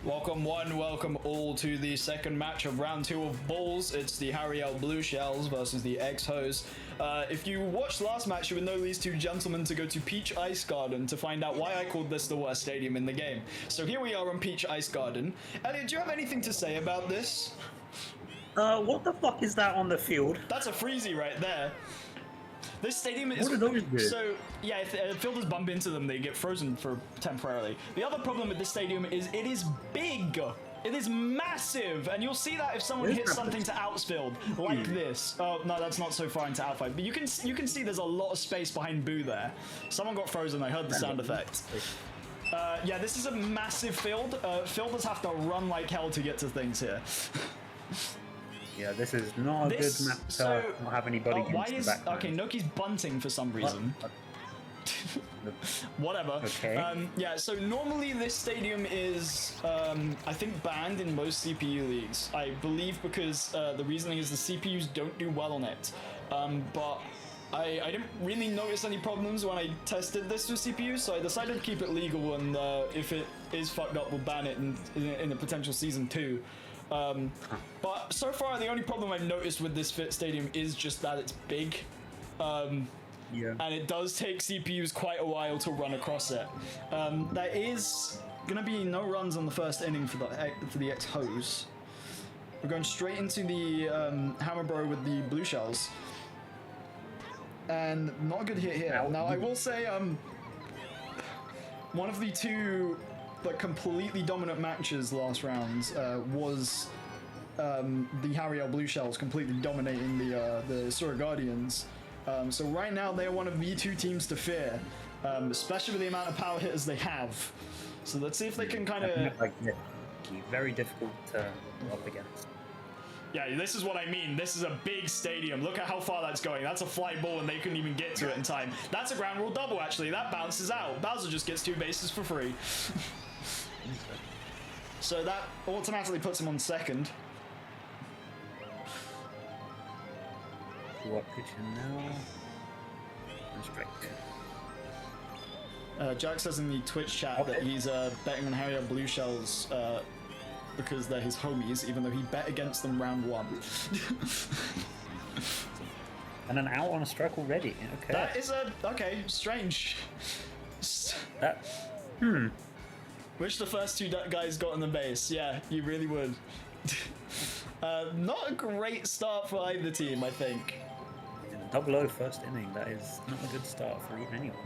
Welcome one, welcome all to the second match of round 2 of B.A.L.S. It's the HarryEL Blueshells versus the Exohs. If you watched last match, you would know these two gentlemen to go to Peach Ice Garden to find out why I called this the worst stadium in the game. So here we are on Peach Ice Garden. Elliot, do you have anything to say about this? What the fuck is that on the field? That's a freezy right there. This stadium is... What are those do? So, yeah, if fielders bump into them, they get frozen for temporarily. The other problem with this stadium is it is big. It is massive, and you'll see that if someone hits something to outfield, like this. Oh, no, that's not so far into outfield. But you can see there's a lot of space behind Boo there. Someone got frozen, I heard the sound effect. Yeah, this is a massive field. Fielders have to run like hell to get to things here. Yeah, this is not a good map to not have anybody in the background. Okay, Noki's bunting for some reason. Whatever. Okay. Yeah, so normally this stadium is, I think, banned in most CPU leagues. I believe because the reasoning is the CPUs don't do well on it. But I didn't really notice any problems when I tested this with CPUs, so I decided to keep it legal, and if it is fucked up, we'll ban it in a potential season 2. But so far, the only problem I've noticed with this stadium is just that it's big. Yeah. And it does take CPUs quite a while to run across it. There is gonna be no runs on the first inning for the Exohs. We're going straight into the Hammer Bro with the Blue Shells. And not a good hit here. Now, I will say, one of the two completely dominant matches last round was the HarryEL Blue Shells completely dominating the Sura Guardians. So right now they're one of the two teams to fear, especially with the amount of power hitters they have. So let's see if they can kind of... Very difficult to go up against. Yeah, this is what I mean. This is a big stadium. Look at how far that's going. That's a fly ball and they couldn't even get to it in time. That's a ground rule double, actually. That bounces out. Bowser just gets 2 bases for free. So that automatically puts him on second. What pitch now? Strike. Jack says in the Twitch chat that he's betting on HarryEL Blue Shells because they're his homies, even though he bet against them round 1. And an out on a strike already. Okay. That is okay, strange. Wish the first 2 guys got on the base. Yeah, you really would. Not a great start for either team, I think. 0-0 first inning. That is not a good start for anyone.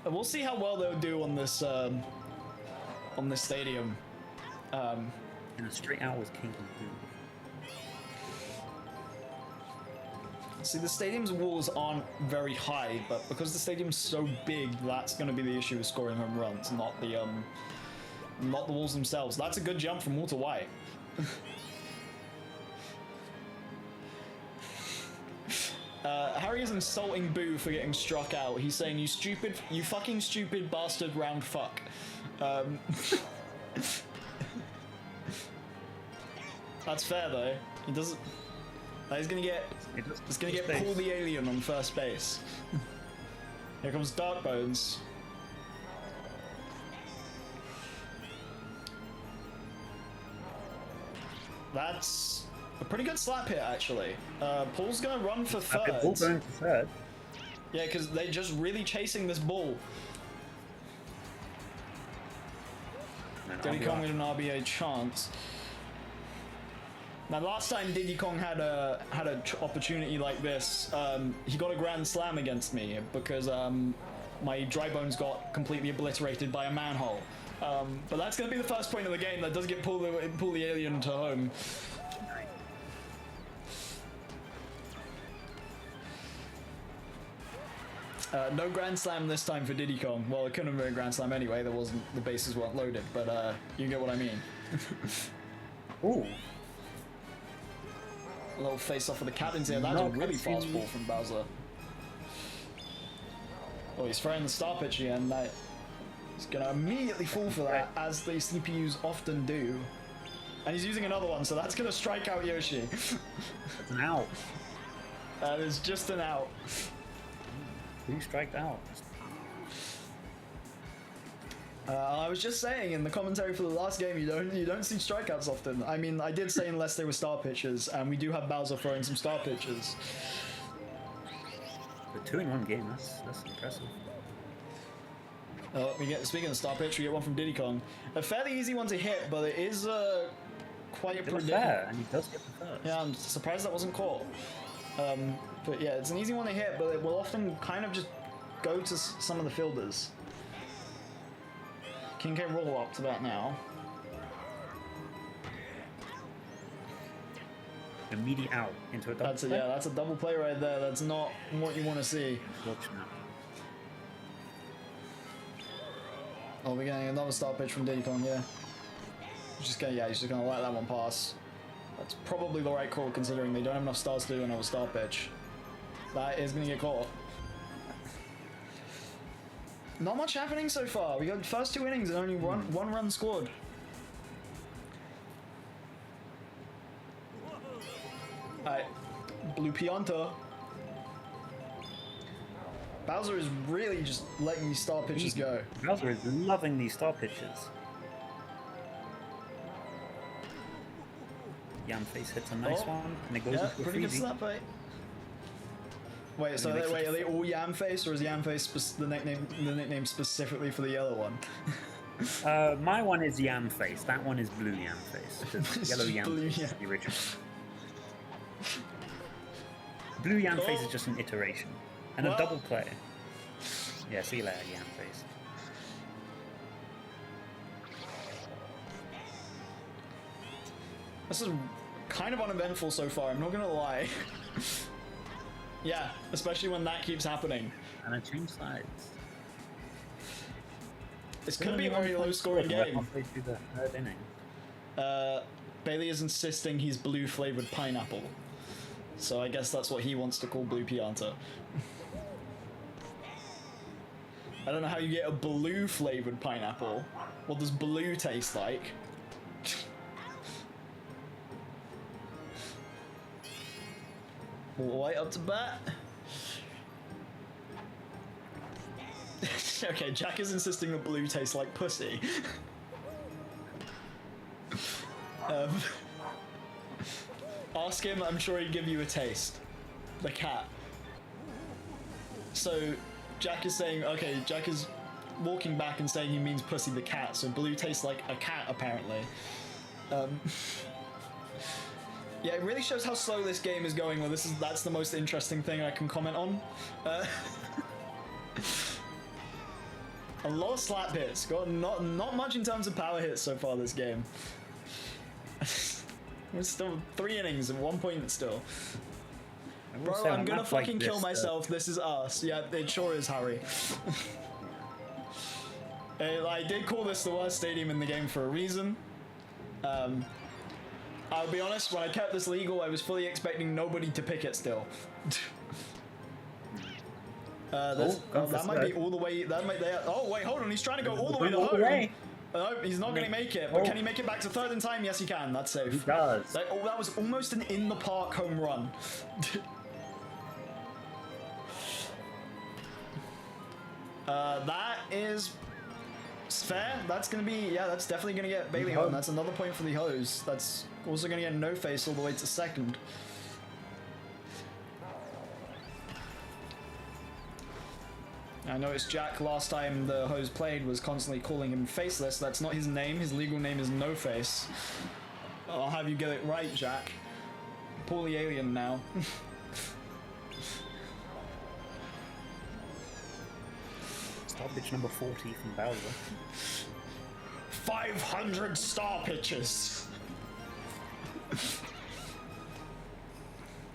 We'll see how well they'll do on this stadium. And a straight out was King of Blue. See, the stadium's walls aren't very high, but because the stadium's so big, that's going to be the issue with scoring home runs, not the walls themselves. That's a good jump from wall to white. Harry is insulting Boo for getting struck out. He's saying, you fucking stupid bastard round fuck. That's fair though. He doesn't. He's gonna get Paul the Alien on first base. Here comes Dark Bones. That's a pretty good slap hit, actually. Paul's gonna run for third. Paul going for third. Yeah, because they're just really chasing this ball. Diddy Kong with an RBA chance. Now, last time Diddy Kong had a opportunity like this, he got a grand slam against me because my dry bones got completely obliterated by a manhole. But that's going to be the first point of the game that does get pull the alien to home. No grand slam this time for Diddy Kong. Well, it couldn't have been a grand slam anyway. The bases weren't loaded, but you get what I mean. Ooh. A little face off of the cabins here. That's a really fast ball from Bowser. Oh, he's throwing the star pitch again. He's gonna immediately fall for that, as the CPUs often do. And he's using another one, so that's gonna strike out Yoshi. That's an out. That is just an out. Who striked out? I was just saying in the commentary for the last game, you don't see strikeouts often. I mean, I did say unless they were star pitchers, and we do have Bowser throwing some star pitchers. But 2 in 1 game, that's impressive. Speaking of star pitch, we get one from Diddy Kong. A fairly easy one to hit, but it is quite predictable. And he does get the first. Yeah, I'm surprised that wasn't caught. But yeah, it's an easy one to hit, but it will often kind of just go to some of the fielders. King K roll up to that now. Immediate out into a double play. Yeah, that's a double play right there. That's not what you want to see. Oh, we're getting another star pitch from Diddy Kong, yeah. He's just gonna let that one pass. That's probably the right call considering they don't have enough stars to do another star pitch. That is gonna get caught. Not much happening so far. We got the first 2 innings and only one run scored. Alright, Blue Pianta. Bowser is really just letting these star pitches go. Bowser is loving these star pitches. Yam Face hits a nice one, and it goes into a pretty good slap bait. Wait, so are they all Yam Face, or is Yam Face the nickname specifically for the yellow one? My one is Yam Face. That one is Blue Yam Face. Yellow Yam Face is the original. Blue Yam Face is just an iteration. And a double play. Yeah, see you later, Yam Face. This is kind of uneventful so far, I'm not gonna lie. Yeah, especially when that keeps happening. And I change sides. This could be a very low scoring game. Halfway through the 3rd inning. Bailey is insisting he's blue flavored pineapple. So I guess that's what he wants to call Blue Pianta. I don't know how you get a blue flavored pineapple. What does blue taste like? White up to bat. Okay, Jack is insisting that blue tastes like pussy. Ask him, I'm sure he'd give you a taste. The cat. So, Jack is saying, okay, Jack is walking back and saying he means pussy the cat, so blue tastes like a cat, apparently. Yeah, it really shows how slow this game is going. Well, that's the most interesting thing I can comment on. A lot of slap hits. Got not much in terms of power hits so far this game. We're still 3 innings and 1 point still. Bro, I'm gonna fucking kill myself. This is us. Yeah, it sure is, Harry. I did call this the worst stadium in the game for a reason. I'll be honest, when I kept this legal, I was fully expecting nobody to pick it still. That might be all the way. Oh wait, hold on. He's trying to go all the way to home. No, he's not going to make it. But can he make it back to 3rd in time? Yes, he can. That's safe. He does. That was almost an in the park home run. That is fair. That's going to be, yeah, that's definitely going to get Bailey home. That's another point for the hose. That's also going to get no face all the way to 2nd. I noticed Jack last time the hose played was constantly calling him Faceless. That's not his name. His legal name is No Face. I'll have you get it right, Jack. Poorly alien now. Star pitch number 40 from Bowser. 500 star pitches!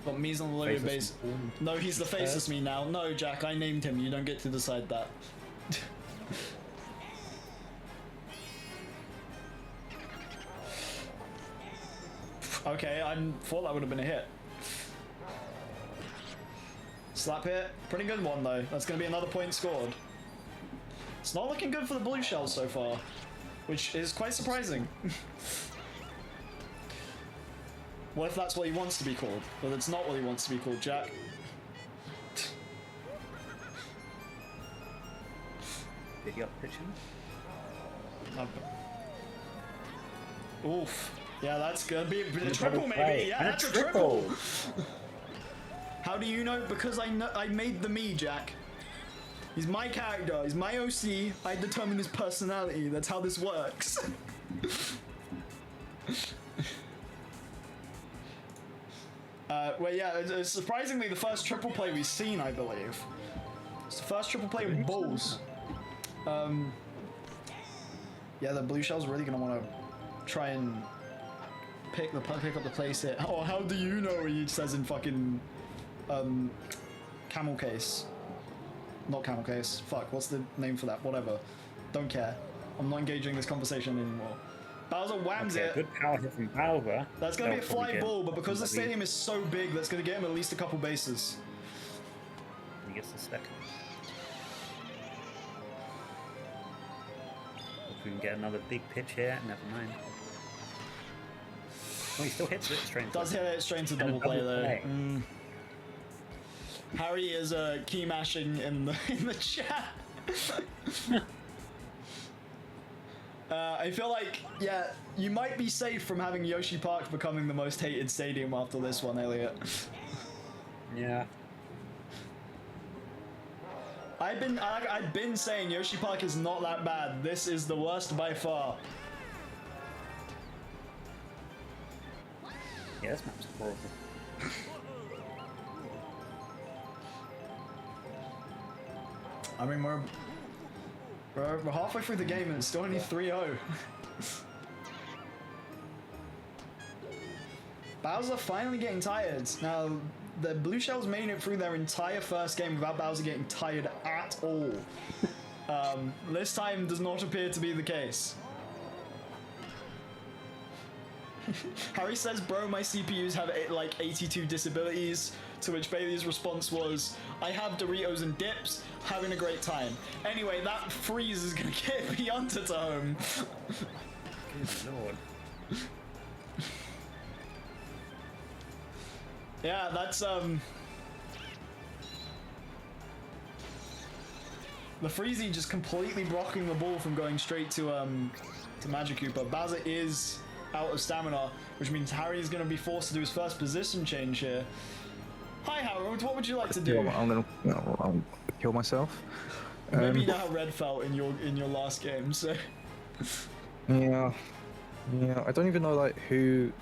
Got Me's on the loaded base. No, he's the Faceless Me now. No, Jack, I named him. You don't get to decide that. Okay, I thought that would have been a hit. Slap hit. Pretty good one, though. That's going to be another point scored. It's not looking good for the blue shells so far, which is quite surprising. What if that's what he wants to be called? But it's not what he wants to be called, Jack. Did he up pitch him? Oof. Yeah, that's gonna be a triple Double maybe. play. Yeah, And a that's a triple. triple. How do you know? Because I made the me, Jack. He's my character. He's my OC. I determine his personality. That's how this works. Well, yeah, it's surprisingly the first triple play we've seen, I believe. It's the first triple play with Bulls. Yeah, the blue shell's really gonna want to try and pick up the place here. Oh, how do you know? He says in fucking camel case. Not camel case. Fuck, what's the name for that? Whatever. Don't care. I'm not engaging this conversation anymore. Bowser whams it. Good power hit from Bowser. That's going to be a fly ball, but because the stadium is so big, that's going to get him at least a couple bases. He gets the second. If we can get another big pitch here, never mind. Oh, he still hits it straight. Does hit it straight into double play though. Harry is key mashing in the chat. I feel like, yeah, you might be safe from having Yoshi Park becoming the most hated stadium after this one, Elliot. Yeah. I've been saying Yoshi Park is not that bad. This is the worst by far. Yeah, this map's horrible. I mean, we're halfway through the game and it's still only 3-0. Bowser finally getting tired. Now, the Blue Shells made it through their entire first game without Bowser getting tired at all. This time does not appear to be the case. Harry says, bro, my CPUs have like 82 disabilities, to which Bailey's response was, I have Doritos and dips, having a great time. Anyway, that freeze is gonna get Beyonce to home. Good lord. Yeah, that's, the Freezy just completely blocking the ball from going straight to Magic Cooper. Bowser is out of stamina, which means Harry is going to be forced to do his first position change here. Hi Harold, what would you like to do? I'll kill myself. Maybe you know how Red felt in your last game, so... Yeah, I don't even know like who...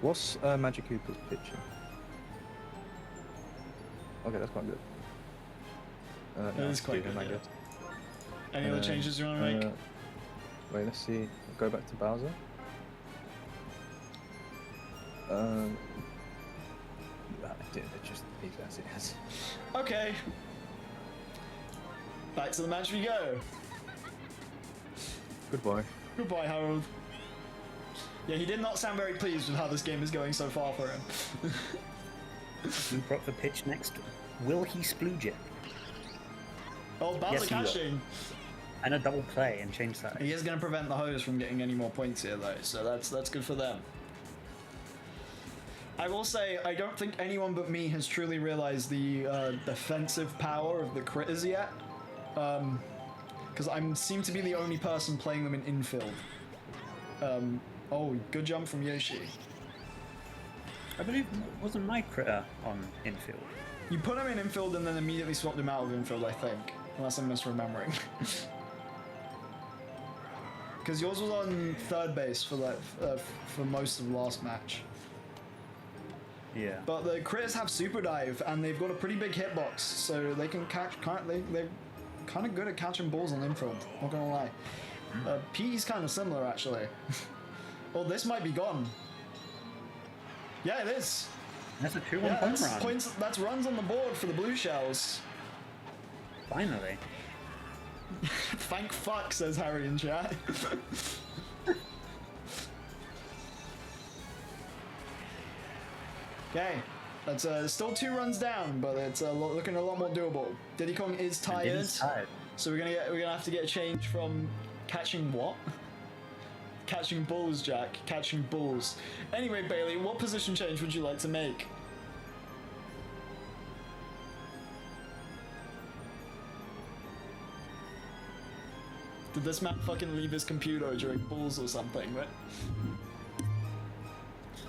What's Magic Cooper's picture? Okay, that's quite good. That is quite good, I yeah. guess. Any other changes you want to make? Wait, let's see. Go back to Bowser. Just leave it as it is. Okay. Back to the match we go. Goodbye. Goodbye, Harold. Yeah, he did not sound very pleased with how this game is going so far for him. Who brought the pitch next? Will he splooge it? Oh, Bowser Yes, he will. catching. And a double play and change that. He is going to prevent the hose from getting any more points here, though, so that's good for them. I will say, I don't think anyone but me has truly realized the defensive power of the critters yet. Because I seem to be the only person playing them in infield. Oh, good jump from Yoshi. I believe, wasn't my critter on infield? You put him in infield and then immediately swapped him out of infield, I think. Unless I'm misremembering. Because yours was on third base for for most of the last match. Yeah. But the critters have super dive and they've got a pretty big hitbox, so they can catch. They're kind of good at catching balls on infield. Not gonna lie. Petey's kind of similar actually. Oh, this might be gone. Yeah, it is. That's a 2-1 Yeah, home that's run. points. That's runs on the board for the Blue Shells. Finally. Thank fuck, says Harry in chat. Okay, that's still 2 runs down, but it's looking a lot more doable. Diddy Kong is tired, so we're gonna have to get a change from catching what? Catching bulls, Jack. Catching bulls. Anyway, Bailey, what position change would you like to make? Did this man fucking leave his computer during balls or something? But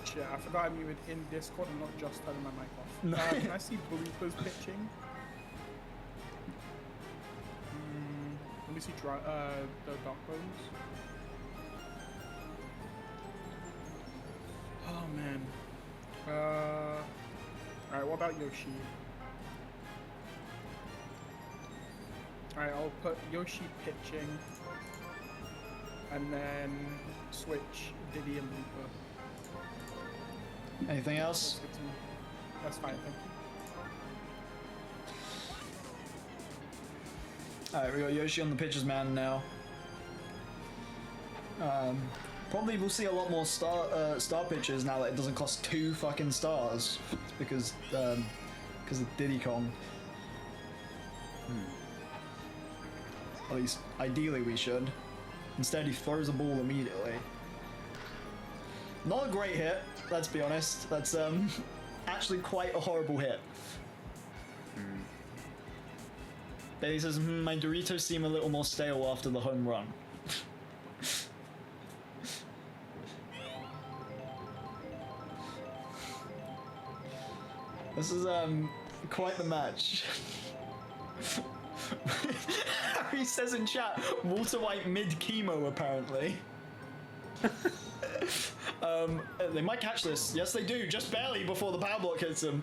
Shit, I forgot I muted in Discord and not just turning my mic off. No. Can I see Bloopers pitching? Let me see the Dark Bones. Oh man. Alright, what about Yoshi? Alright, I'll put Yoshi pitching and then switch Diddy and Looper. anything else? That's fine, thank you. Alright, we got Yoshi on the pitcher's mound now. Probably we'll see a lot more star pitchers now that it doesn't cost 2 fucking stars. It's because of Diddy Kong. At least, ideally we should. Instead he throws a ball immediately. Not a great hit, let's be honest. That's actually quite a horrible hit. Bailey says, my Doritos seem a little more stale after the home run. This is quite the match. Harry says in chat, Walter White mid chemo apparently. They might catch this. Yes, they do. Just barely before the power block hits him.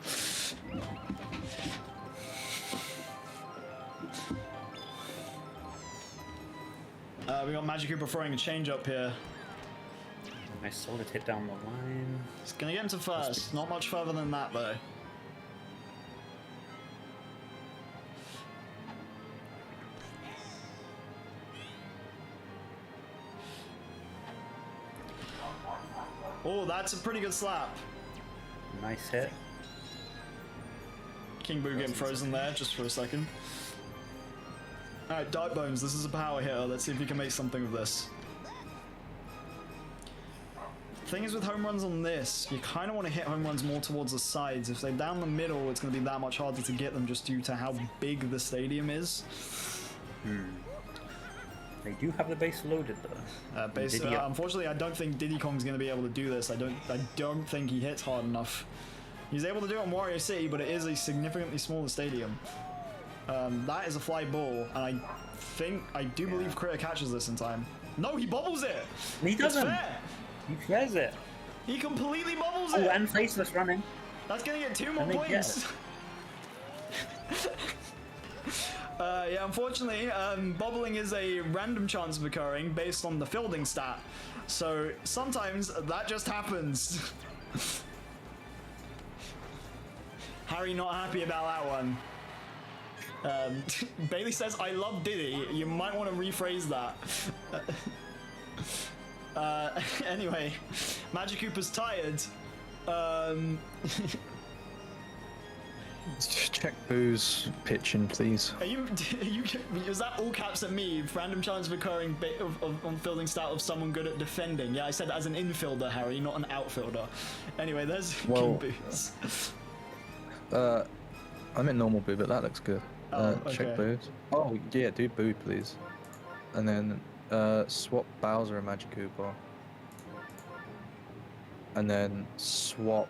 We got Magic Cooper throwing a change up here. Nice solid hit down the line. It's gonna get him to first. Not much further than that though. Oh, that's a pretty good slap. Nice hit. King Boo getting frozen there just for a second. Alright, Dark Bones, this is a power hitter. Let's see if you can make something of this. Thing is with home runs on this, you kind of want to hit home runs more towards the sides. If they're down the middle, it's going to be that much harder to get them just due to how big the stadium is. They do have the base loaded though. Unfortunately, I don't think Diddy Kong's going to be able to do this. I don't think he hits hard enough. He's able to do it in Wario City, but it is a significantly smaller stadium. That is a fly ball, and I do believe Critter catches this in time. No, he bobbles it! He doesn't! It's fair. He clears it! He completely bobbles Oh, it! and faceless running. That's gonna get 2 more And they points! Yeah, unfortunately, bobbling is a random chance of occurring based on the fielding stat. So, sometimes that just happens. Harry not happy about that one. Bailey says, I love Diddy. You might want to rephrase that. Anyway, Magic Cooper's tired. Check Boo's pitching, please. Is that all caps at me? Random chance of occurring on fielding stat of someone good at defending. Yeah, I said as an infielder, Harry, not an outfielder. Anyway, there's King Boos. I meant normal Boo, but that looks good. Check okay. Boo's. Oh, yeah, do Boo, please. And then swap Bowser and Magic Cooper. And then swap...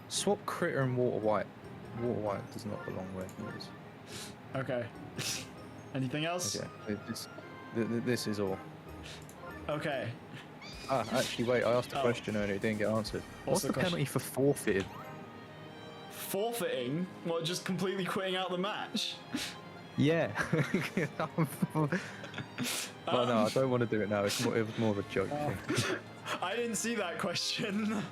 swap Critter and Water White. Water White does not belong where he is. Okay. Anything else? Okay, this is all. Okay. Actually, wait, I asked a question earlier, it didn't get answered. What's the penalty for forfeited? Forfeiting? What, just completely quitting out the match? Yeah. But no, I don't want to do it now. It was more of a joke. I didn't see that question.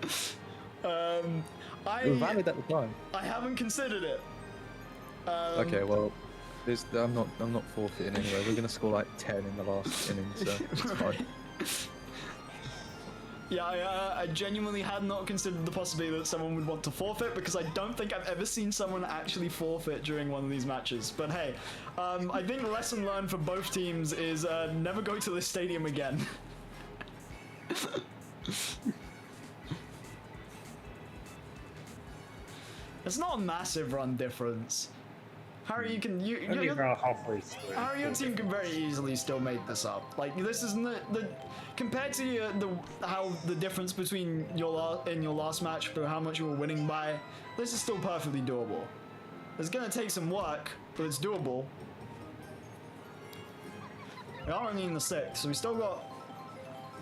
It was valid at the time. I haven't considered it. Okay, well, I'm not forfeiting anyway. We're gonna score like 10 in the last inning, so it's fine. Yeah, I genuinely had not considered the possibility that someone would want to forfeit, because I don't think I've ever seen someone actually forfeit during one of these matches. But hey, I think the lesson learned for both teams is never go to this stadium again. It's not a massive run difference. Harry, you can Only about halfway through. Harry, your team can very easily still make this up. Like this is the compared to how the difference between your last match for how much you were winning by, this is still perfectly doable. It's gonna take some work, but it's doable. We are only in the 6th, so we still got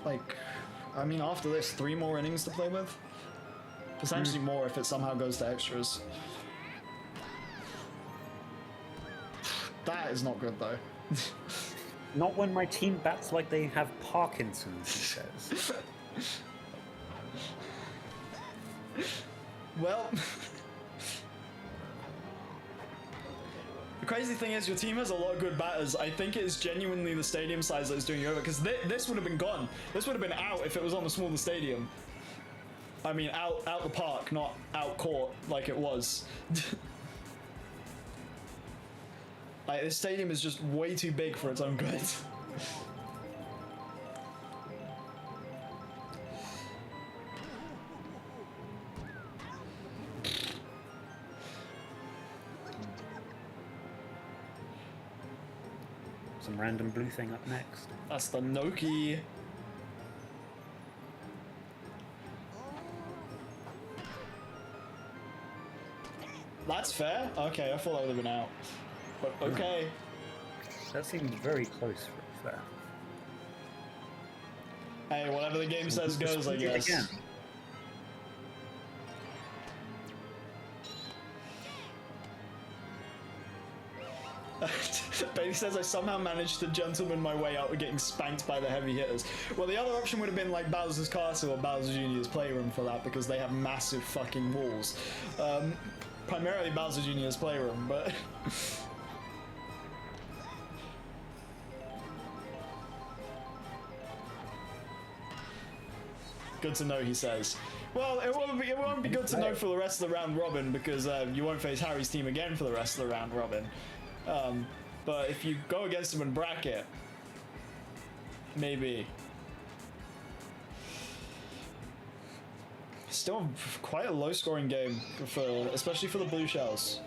like, I mean, after this, 3 more innings to play with. Potentially more if it somehow goes to extras. That is not good though. Not when my team bats like they have Parkinson's, he says. Well, the crazy thing is your team has a lot of good batters. I think it is genuinely the stadium size that is doing you over, because this would have been gone. This would have been out if it was on the smaller stadium. I mean, out the park, not out court like it was. Like, this stadium is just way too big for its own good. Some random blue thing up next. That's the Noki. That's fair. Okay, I thought that would have been out. But okay. That seems very close for fair. Hey, whatever the game says goes, I guess. Again. Bailey says I somehow managed to gentleman my way out of getting spanked by the heavy hitters. Well, the other option would have been like Bowser's Castle or Bowser Jr.'s Playroom for that, because they have massive fucking walls. Primarily Bowser Jr.'s Playroom, but... Good to know, he says. Well, it won't be good to know for the rest of the round robin, because you won't face Harry's team again for the rest of the round robin. But if you go against him in bracket, maybe. Still quite a low-scoring game, especially for the blue shells.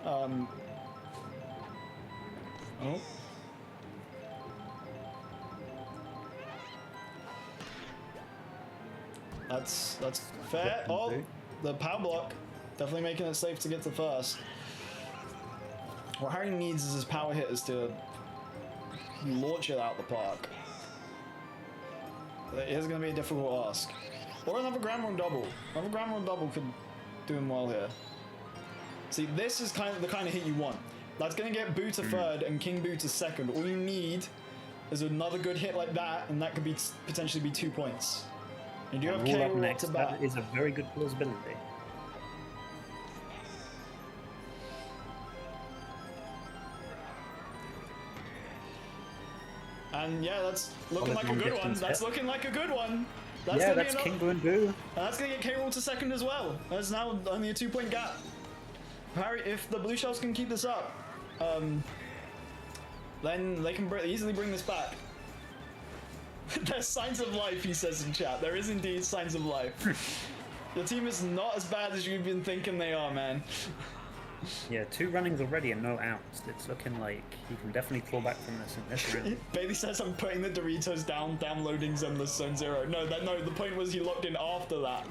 Oh. That's fair. Oh, the power block. Definitely making it safe to get to first. What Harry needs is his power hitters to launch it out the park. It is going to be a difficult ask. Or another ground run double. Another ground run double could do him well here. See, this is kind of the kind of hit you want. That's going to get Boo to third and King Boo to second. All you need is another good hit like that, and that could be potentially be 2 points. You do have K next. to bat. That is a very good plausibility. And yeah, that's looking like a good one. That's looking like a good one. That's yeah, that's King Boo and Boo. That's going to get K-Rool to second as well. There's now only a 2-point gap. Harry, if the blue shells can keep this up, then they can easily bring this back. There's signs of life, he says in chat. There is indeed signs of life. Your team is not as bad as you've been thinking they are, man. Yeah, 2 runnings already and no outs. It's looking like he can definitely claw back from this in this round. Bailey says I'm putting the Doritos down, downloading Zenless Zone Zero. No, the point was he locked in after that.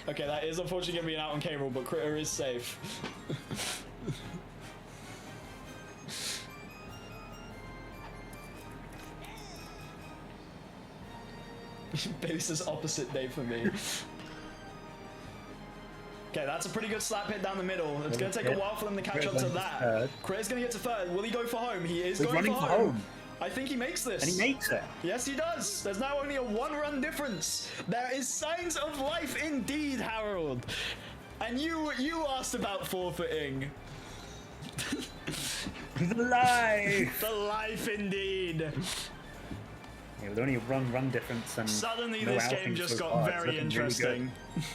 Okay, that is unfortunately going to be an out on K-Rool, but Critter is safe. Bailey says opposite day for me. Okay, that's a pretty good slap hit down the middle. It's going to take a while for them to catch up to that. Critter's going to get to third. Will he go for home? He is going for home. I think he makes this. And he makes it. Yes, he does. There's now only a 1-run difference. There is signs of life indeed, Harold. And you asked about forfeiting. The life. The life indeed. Yeah, with only a run difference and suddenly no this game just got very interesting. Really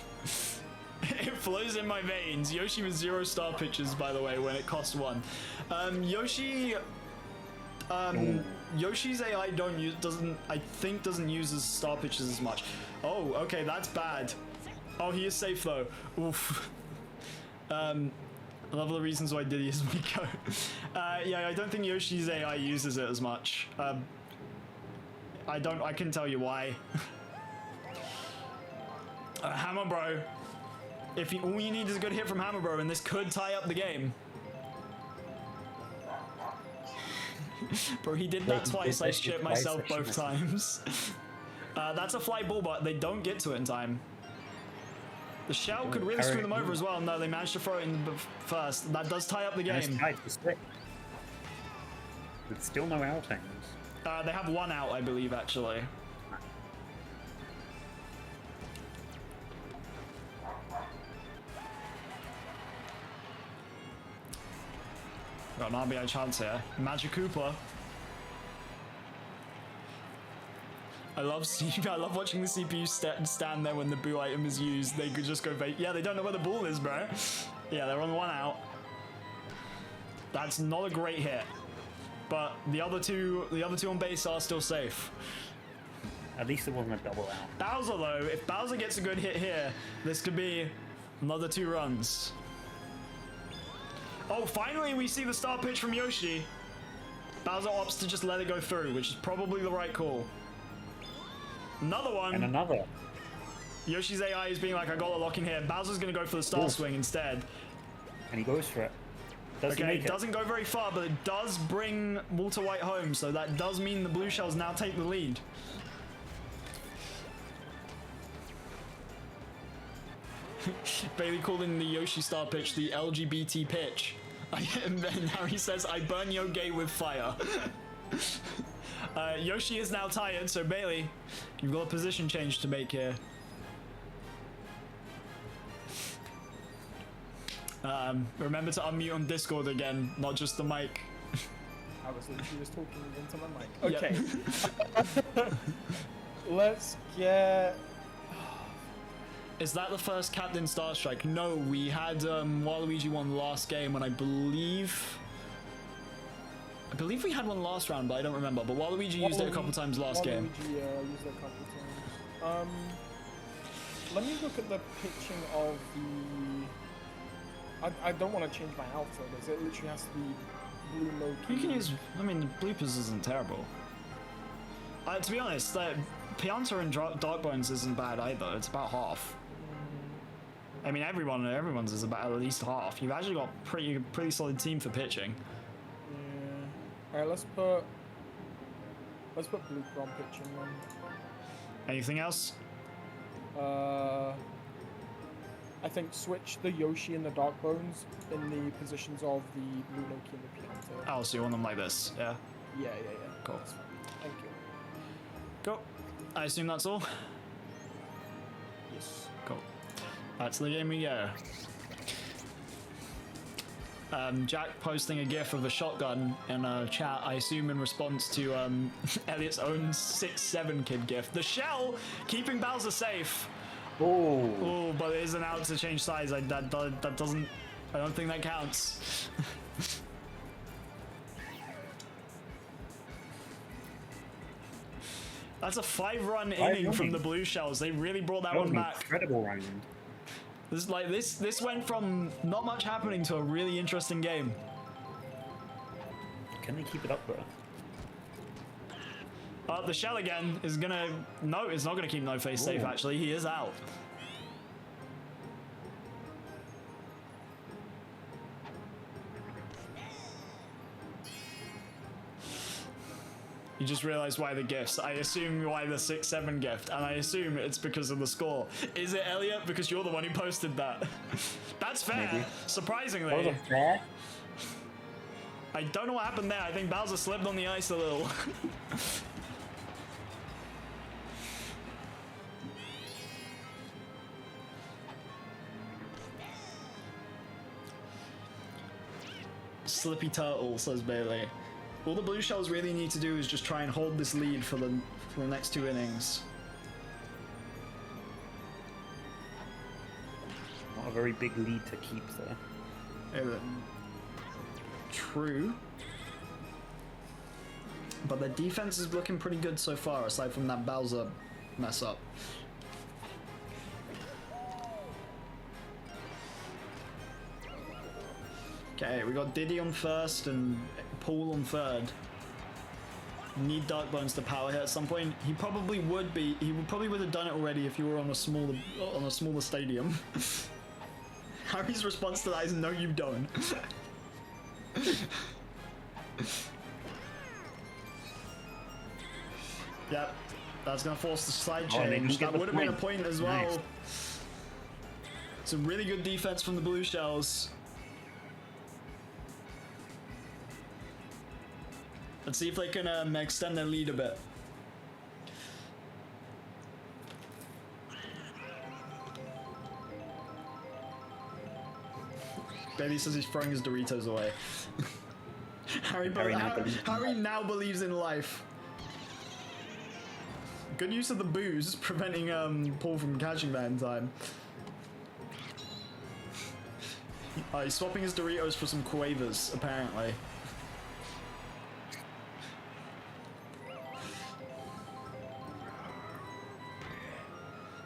It flows in my veins. Yoshi with 0 star pitches, by the way, when it cost 1. Yoshi's AI doesn't use his star pitches as much. Oh, okay, that's bad. Oh, he is safe though. Oof. I love the reasons why Diddy is my go. Yeah, I don't think Yoshi's AI uses it as much. I can tell you why. Hammer Bro. All you need is a good hit from Hammer Bro, and this could tie up the game. Bro, he did that twice. I shit myself both times. That's a fly ball, but they don't get to it in time. The shell could really screw them over as well. No, they managed to throw it in first. That does tie up the game. With still no outings. They have one out, I believe, actually. Got an RBI chance here. Magic Cooper. I love watching the CPU stand there when the boo item is used. They could just go yeah, they don't know where the ball is, bro. Yeah, they're on one out. That's not a great hit. But the other two on base are still safe. At least it wasn't a double out. Bowser though, if Bowser gets a good hit here, this could be another 2 runs. Oh, finally we see the star pitch from Yoshi. Bowser opts to just let it go through, which is probably the right call. Another one. And another. Yoshi's AI is being like, I got a lock in here. Bowser's gonna go for the star swing instead. And he goes for it. Okay, it doesn't go very far, but it does bring Walter White home, so that does mean the Blue Shells now take the lead. Bailey calling the Yoshi star pitch the LGBT pitch. And then Harry says, I burn yo gay with fire. Yoshi is now tired, so Bailey, you've got a position change to make here. Remember to unmute on Discord again, not just the mic. I was literally just talking into my mic. Okay. Yep. Let's get... Is that the first Captain Star Strike? No, we had Waluigi one last game, and I believe we had one last round, but I don't remember. But Waluigi used it a couple times last game. Waluigi used it a couple times. Let me look at the pitching of the... I don't want to change my outfit. It literally has to be blue Loki. You can use... I mean, bloopers isn't terrible. To be honest, Pianta and Dark Bones isn't bad either. It's about half. I mean, everyone's is about at least half. You've actually got pretty solid team for pitching. Yeah. All right, let's put Blue on pitching then. Anything else? I think switch the Yoshi and the Dark Bones in the positions of the Blue Loki and the Pianta. Oh, so you want them like this? Yeah. Yeah. Cool. Thank you. Cool. I assume that's all. Yes. Cool. That's the game we go. Jack posting a gif of a shotgun in chat, I assume in response to Elliot's own 6-7 kid gif. The shell keeping Bowser safe. Oh, but it isn't out to change size. That doesn't. I don't think that counts. That's a 5-run inning from the Blue Shells. They really brought that one back. Incredible round. This went from not much happening to a really interesting game. Can they keep it up, bro? The shell again is gonna... No, it's not gonna keep No Face safe, actually. He is out. You just realized why the gifts. I assume why the 6-7 gift, and I assume it's because of the score. Is it, Elliot? Because you're the one who posted that. That's fair. Maybe. Surprisingly. Was it fair? I don't know what happened there. I think Bowser slipped on the ice a little. Slippy turtle, says Bailey. All the Blue Shells really need to do is just try and hold this lead for the next 2 innings. Not a very big lead to keep there. True. But their defense is looking pretty good so far, aside from that Bowser mess up. Okay, we got Diddy on first and Paul on third. Need Dark Bones to power hit at some point. He probably would be. He probably would have done it already if you were on a smaller stadium. Harry's response to that is no, you don't. Yep, that's gonna force the side change. That would have been a point as well. Nice. Some really good defense from the Blue Shells. Let's see if they can extend their lead a bit. Bailey says he's throwing his Doritos away. Harry now believes in life. Good use of the booze, preventing Paul from catching that in time. He's swapping his Doritos for some Quavers, apparently.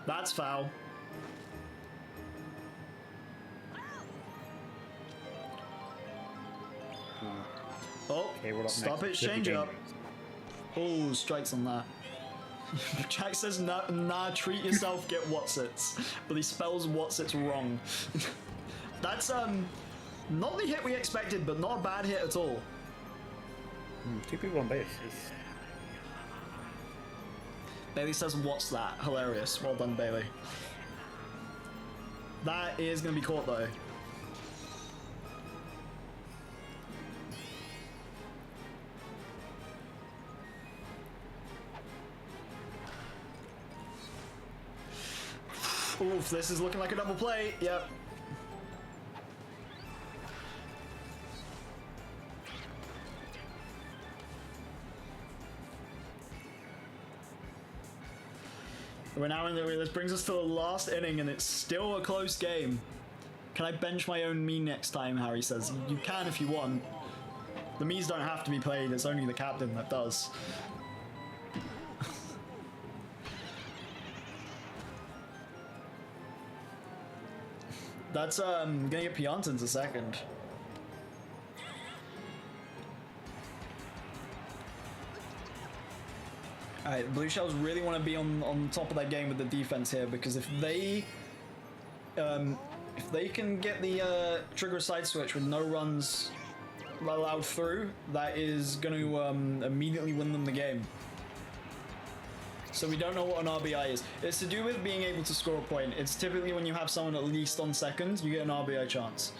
That's foul. Oh, Okay, we're up stop next. it, change up. Oh, strikes on that. Jack says, nah, treat yourself, get Watsits. But he spells Watsits wrong. That's, not the hit we expected, but not a bad hit at all. 2 people on base. Bailey says, what's that? Hilarious. Well done, Bailey. That is going to be caught, though. Oof, this is looking like a double play. Yep. We're now in the. This brings us to the last inning, and it's still a close game. Can I bench my own me next time? Harry says. You can if you want. The me's don't have to be played. It's only the captain that does. That's gonna get Piantons a second. Alright, the Blue Shells really want to be on top of that game with the defense here, because if they can get the trigger side switch with no runs allowed through, that is going to immediately win them the game. So we don't know what an RBI is. It's to do with being able to score a point. It's typically when you have someone at least on second, you get an RBI chance.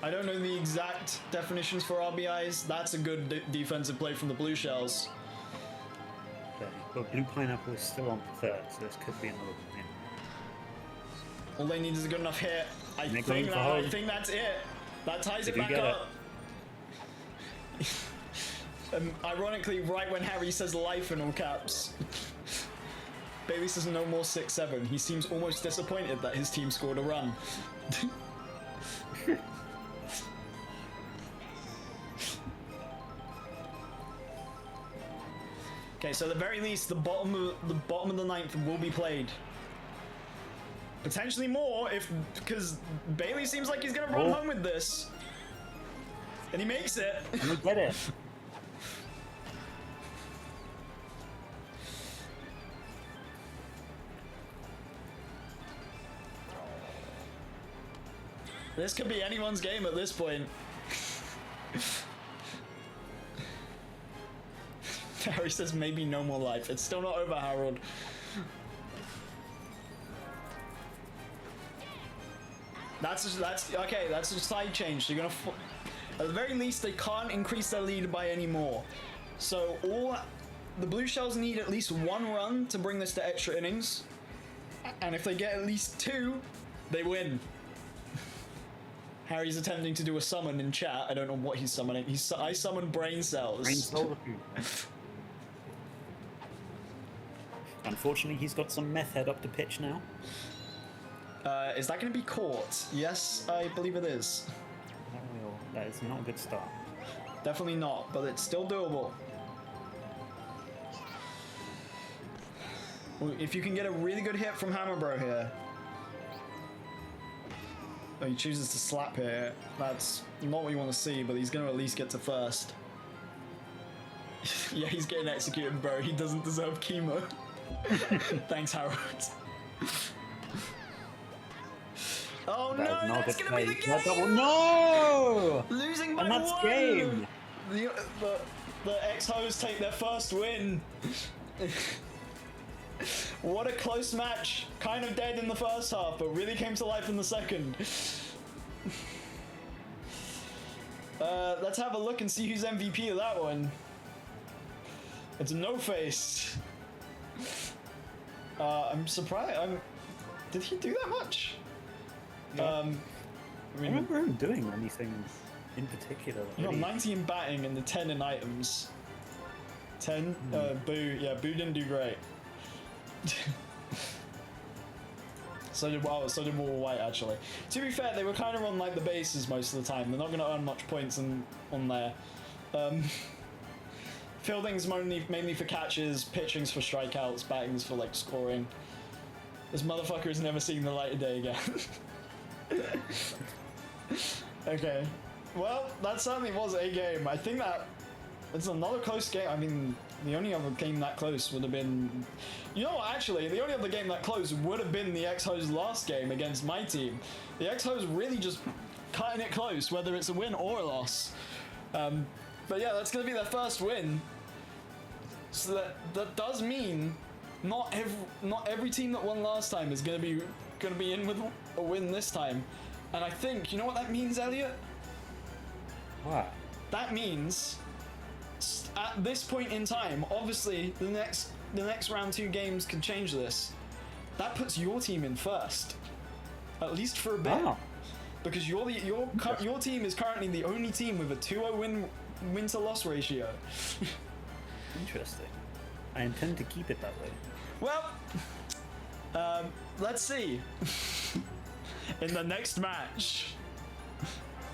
I don't know the exact definitions for RBIs. That's a good defensive play from the Blue Shells. Okay. Well, Blue Pineapple is still on third, so this could be another win. All they need is a good enough hit. I think that's it. That ties it back up. Ironically, right when Harry says life in all caps. Bailey says no more 6-7. He seems almost disappointed that his team scored a run. Okay, so at the very least, the bottom of the ninth will be played. Potentially more, because Bailey seems like he's gonna run home with this, and he makes it. And we get it. This could be anyone's game at this point. Harry says maybe no more life. It's still not over, Harold. That's okay. That's a side change. So you're gonna, at the very least, they can't increase their lead by any more. So the Blue Shells need at least 1 run to bring this to extra innings, and if they get at least 2, they win. Harry's attempting to do a summon in chat. I don't know what he's summoning. I summon brain cells. Brain cell. Unfortunately, he's got some meth head up to pitch now. Is that going to be caught? Yes, I believe it is. That is not a good start. Definitely not, but it's still doable. If you can get a really good hit from Hammer Bro here. Oh, he chooses to slap here. That's not what you want to see, but he's going to at least get to first. Yeah, he's getting executed, bro. He doesn't deserve chemo. Thanks, Harold. Oh no, that's going to be the game! No! Losing by And that's one! game! The Exohs take their first win. What a close match. Kind of dead in the first half, but really came to life in the second. Let's have a look and see who's MVP of that one. It's a no-face. I'm surprised. Did he do that much? Yeah. I I mean, remember him doing anything in particular. he got 90 in batting and the 10 in items. 10? Boo. Yeah, Boo didn't do great. So did Wall White, actually. To be fair, they were kind of on like the bases most of the time. They're not going to earn much points on there. Fielding's mainly for catches, pitching's for strikeouts, batting's for like scoring. This motherfucker has never seen the light of day again. Okay. Well, that certainly was a game. I think that it's another close game. I mean, the only other game that close would have been... You know what, actually, the only other game that close would have been the Exohs' last game against my team. The Exohs really just cutting it close, whether it's a win or a loss. But yeah, that's going to be their first win. So that does mean not every team that won last time is going to be in with a win this time. And I think, you know what that means, Elliot? What? That means at this point in time, obviously the next round 2 games could change this. That puts your team in first, at least for a bit, because your team is currently the only team with a 2-0 win to loss ratio. Interesting. I intend to keep it that way. Well, let's see. In the next match.